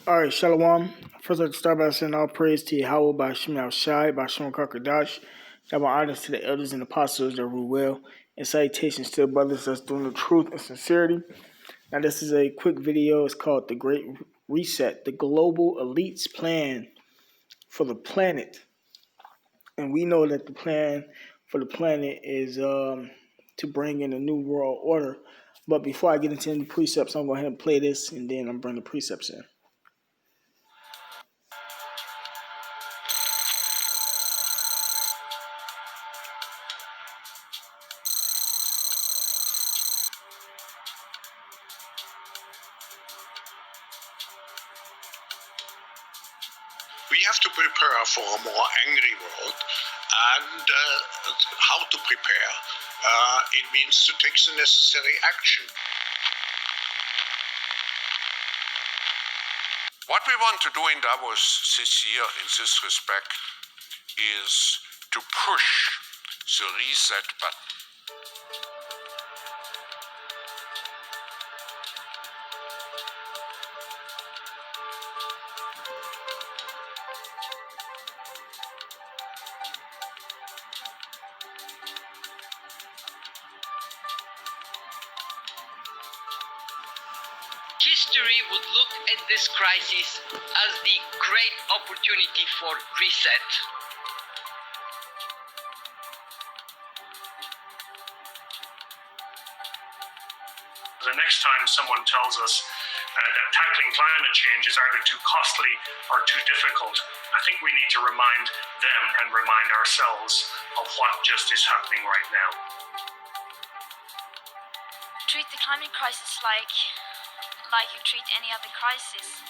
All right, Shalom. First, let's start by saying all praise to Yahweh by Shem Shai, by Shem Kakadash. Double honors to the elders and apostles that rule well, and salutations to the brothers that's doing the truth and sincerity. Now, this is a quick video. It's called The Great Reset, the global elites plan for the planet. And we know that the plan for the planet is to bring in a new world order. But before I get into any precepts, I'm going to go ahead and play this, and then I'm bring the precepts in. We have to prepare for a more angry world, and how to prepare? It means to take the necessary action. What we want to do in Davos this year in this respect is to push the reset button. History would look at this crisis as the great opportunity for reset. The next time someone tells us that tackling climate change is either too costly or too difficult, I think we need to remind them and remind ourselves of what just is happening right now. Treat the climate crisis like you treat any other crisis.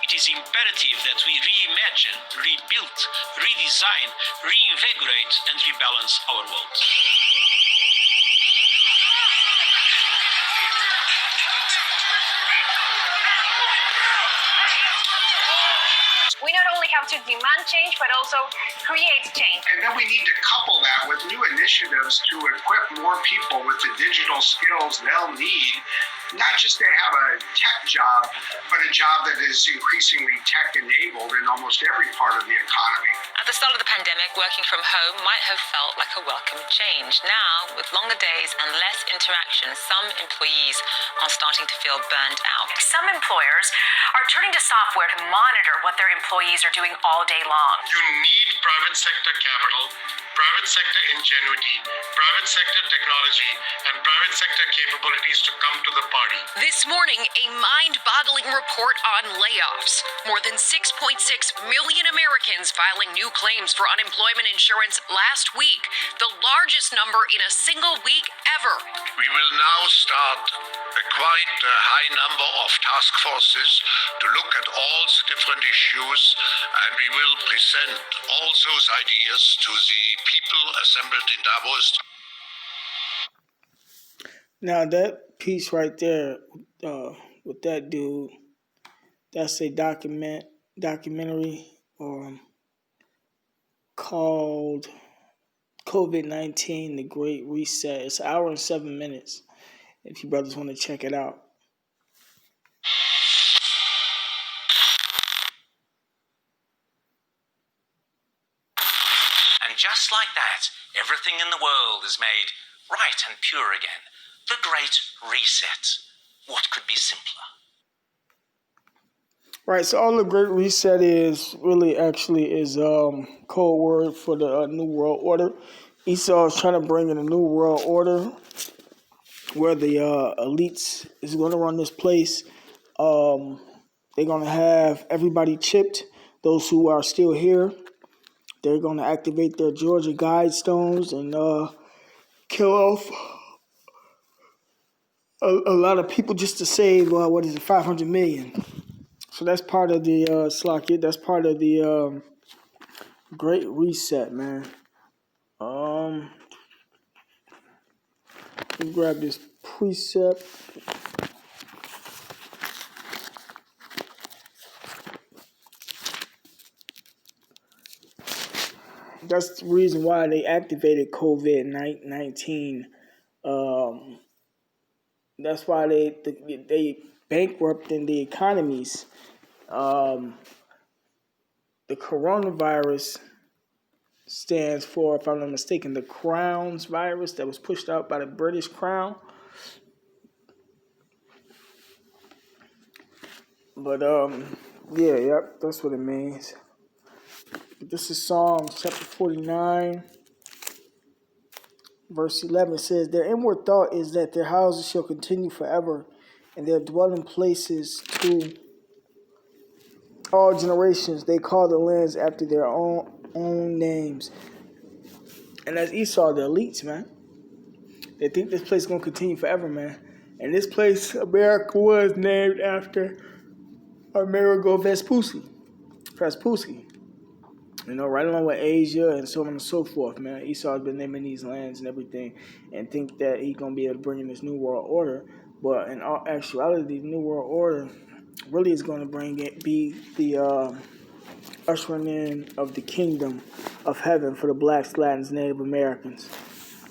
It is imperative that we reimagine, rebuild, redesign, reinvigorate, and rebalance our world. We not only have to demand change, but also create change. And then we need to couple that with new initiatives to equip more people with the digital skills they'll need, not just to have a tech job, but a job that is increasingly tech-enabled in almost every part of the economy. At the start of the pandemic, working from home might have felt like a welcome change. Now, with longer days and less interaction, some employees are starting to feel burnt out. Some employers are turning to software to monitor what their employees are doing all day long. You need private sector capital, private sector ingenuity, private sector technology, and private sector capabilities to come to the party. This morning, a mind-boggling report on layoffs. More than 6.6 million Americans filing new claims for unemployment insurance last week, the largest number in a single week ever. We will now start a quite high number of task forces to look at all the different issues, and we will present all those ideas to the people assembled in Davos. Now that piece right there, with that dude, that's a documentary called COVID-19: The Great Reset. It's an hour and 7 minutes. If you brothers want to check it out. And just like that, everything in the world is made right and pure again. The Great Reset. What could be simpler? Right, so all the Great Reset is really actually is code word for the New World Order. Esau is trying to bring in a New World Order where the elites is going to run this place. They're going to have everybody chipped, those who are still here. They're going to activate their Georgia Guidestones and kill off a lot of people just to save, 500 million. So that's part of the Slackit. That's part of the Great Reset, man. Let me grab this precept. That's the reason why they activated COVID-19. That's why they bankrupted the economies. The coronavirus stands for, if I'm not mistaken, the Crohn's virus that was pushed out by the British Crown. But that's what it means. This is Psalms chapter 49, verse 11. It says, their inward thought is that their houses shall continue forever, and their dwelling places to all generations. They call the lands after their own names. And that's Esau, the elites, man. They think this place is going to continue forever, man. And this place, America, was named after Amerigo Vespucci. You know, right along with Asia and so on and so forth, man. Esau's been naming these lands and everything and think that he's going to be able to bring in this new world order. But in all actuality, the new world order really is going to be the ushering in of the kingdom of heaven for the blacks, Latins, Native Americans.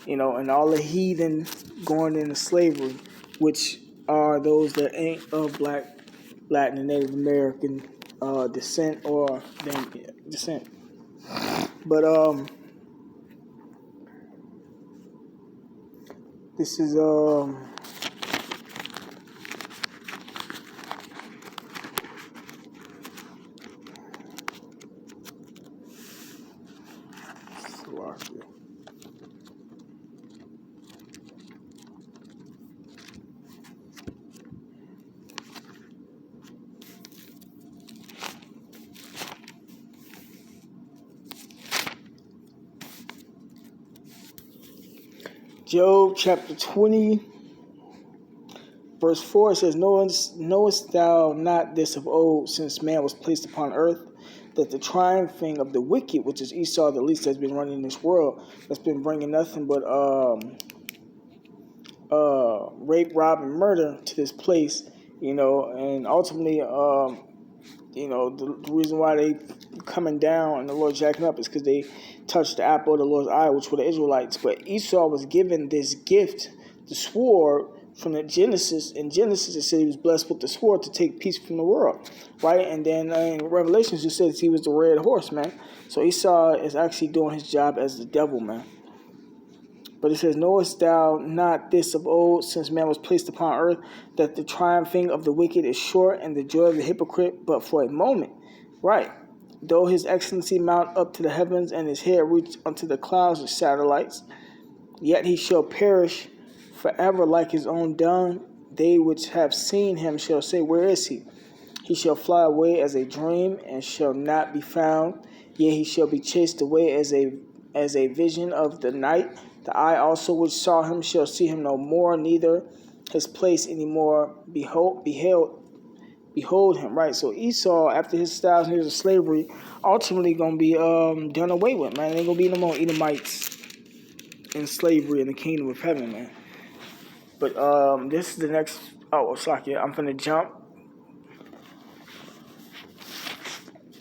You know, and all the heathen going into slavery, which are those that ain't of black, Latin, and Native American descent or descent. But this is Job chapter 20, verse 4 says, knowest thou not this of old, since man was placed upon earth, that the triumphing of the wicked, which is Esau, the least that's been running this world, that's been bringing nothing but rape, rob, and murder to this place, you know, and ultimately, you know, the reason why they coming down and the Lord jacking up is because they touched the apple of the Lord's eye, which were the Israelites. But Esau was given this gift, the sword, from the Genesis. In Genesis, it said he was blessed with the sword to take peace from the world, right? And then in Revelations, it says he was the red horse, man. So Esau is actually doing his job as the devil, man. But it says, knowest thou not this of old, since man was placed upon earth, that the triumphing of the wicked is short, and the joy of the hypocrite but for a moment, right? Though his excellency mount up to the heavens, and his head reach unto the clouds of satellites, yet he shall perish forever like his own dung. They which have seen him shall say, where is he? He shall fly away as a dream, and shall not be found. Yea, he shall be chased away as a vision of the night. The eye also which saw him shall see him no more, neither his place any more behold him, right? So Esau, after his 1,000 years of slavery, ultimately going to be done away with, man. Ain't going to be no more Edomites in slavery in the kingdom of heaven, man. But this is the next, I'm going to jump.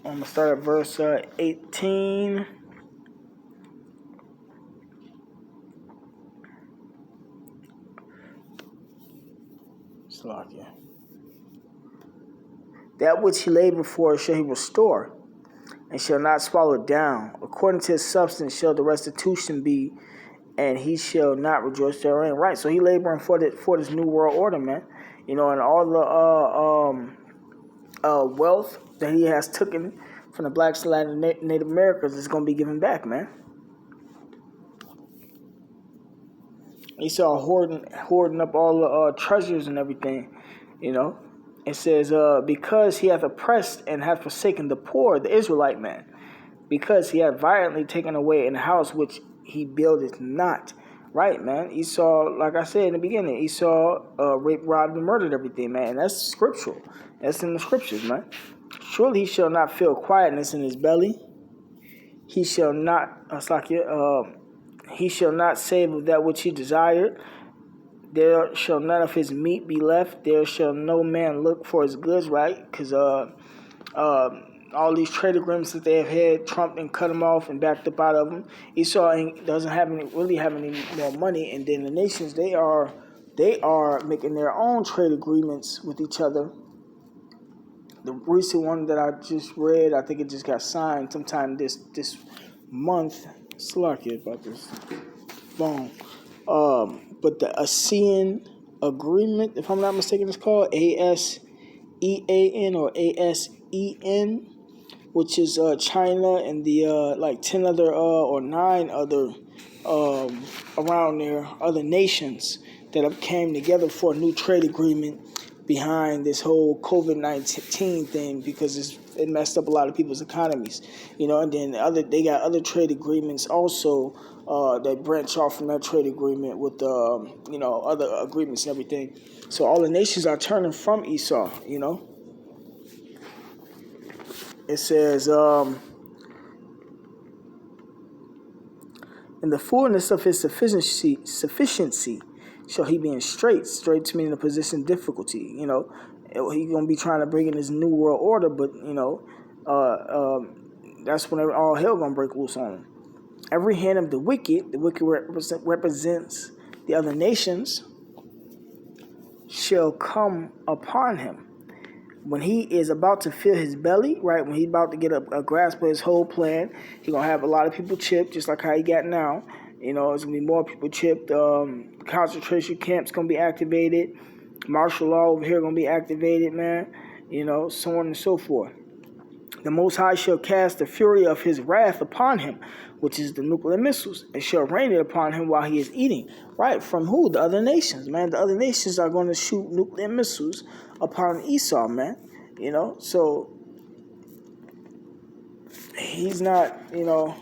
I'm going to start at verse 18. That which he labored for shall he restore, and shall not swallow it down. According to his substance shall the restitution be, and he shall not rejoice therein. Right, so he laboring for this new world order, man. You know, and all the wealth that he has taken from the blacks, Latin, and Native Americans is going to be given back, man. Esau hoarding up all the treasures and everything, you know. It says, because he hath oppressed and hath forsaken the poor, the Israelite man, because he hath violently taken away in the house which he buildeth not. Right, man. Esau, like I said in the beginning, Esau raped, robbed, and murdered everything, man. And that's scriptural. That's in the scriptures, man. Surely he shall not feel quietness in his belly. He shall not, he shall not save of that which he desired, there shall none of his meat be left. There shall no man look for his goods, right? Because all these trade agreements that they have had, Trump and cut them off and backed up out of them. Esau doesn't really have any more money, and then the nations they are making their own trade agreements with each other. The recent one that I just read, I think it just got signed sometime this month. Lucky about this phone. But the ASEAN agreement, if I'm not mistaken, it's called ASEAN or ASEN, which is China and the like 10 other or 9 other around there, other nations that have came together for a new trade agreement behind this whole COVID-19 thing, because it messed up a lot of people's economies, and then they got other trade agreements also that branch off from that trade agreement with other agreements and everything. So all the nations are turning from Esau, It says, in the fullness of his sufficiency shall he be in straits meaning a position of difficulty. He's going to be trying to bring in this new world order, but, that's when all hell going to break loose on him. Every hand of the wicked represents the other nations, shall come upon him. When he is about to fill his belly, right, when he's about to get a grasp of his whole plan, he's going to have a lot of people chipped, just like how he got now. There's going to be more people chipped. Concentration camps going to be activated. Martial law over here going to be activated, man. So on and so forth. The Most High shall cast the fury of his wrath upon him, which is the nuclear missiles, and shall rain it upon him while he is eating. Right, from who? The other nations, man. The other nations are going to shoot nuclear missiles upon Esau, man. So he's not going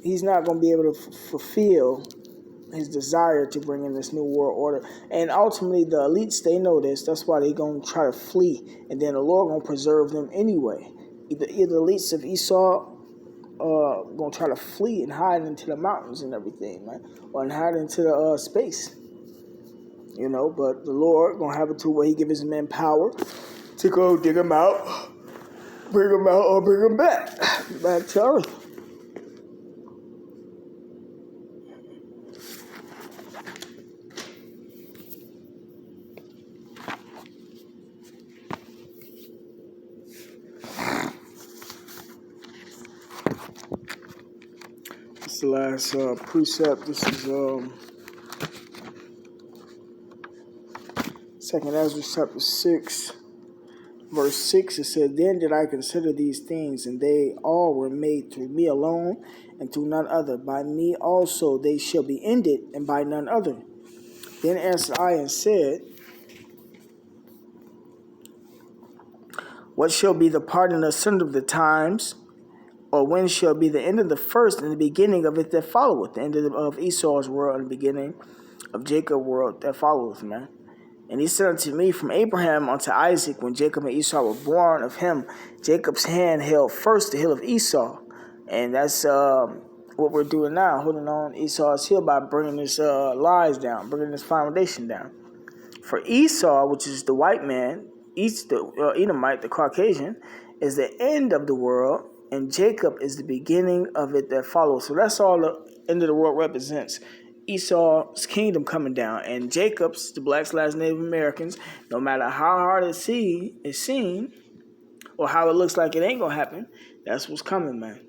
to be able to fulfill his desire to bring in this new world order. And ultimately, the elites, they know this. That's why they're going to try to flee. And then the Lord going to preserve them anyway. Either the elites of Esau going to try to flee and hide into the mountains and everything, man. Or hide into the space. But the Lord going to have it to where he give his men power to go dig them out, bring them out, or bring them back to earth. This is the last precept. This is 2nd Ezra chapter 6, verse 6. It said, Then did I consider these things, and they all were made through me alone, and through none other. By me also they shall be ended, and by none other. Then answered I and said, What shall be the part and asunder of the times? Or when shall be the end of the first and the beginning of it that followeth? The end of Esau's world and the beginning of Jacob's world that followeth, man. And he said unto me, From Abraham unto Isaac, when Jacob and Esau were born of him, Jacob's hand held first the heel of Esau. And that's what we're doing now, holding on Esau's heel by bringing his lies down, bringing his foundation down. For Esau, which is the white man, the Edomite, the Caucasian, is the end of the world, and Jacob is the beginning of it that follows. So that's all the end of the world represents. Esau's kingdom coming down, and Jacob's, the blacks/Native Americans, no matter how hard it's seen, or how it looks like it ain't gonna happen, that's what's coming, man.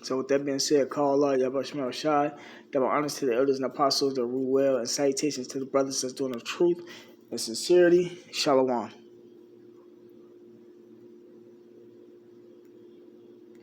So with that being said, call Allah, Yahweh Shema Shai, double honors to the elders and apostles that rule well, and salutations to the brothers that's doing the truth and sincerity. Shalom.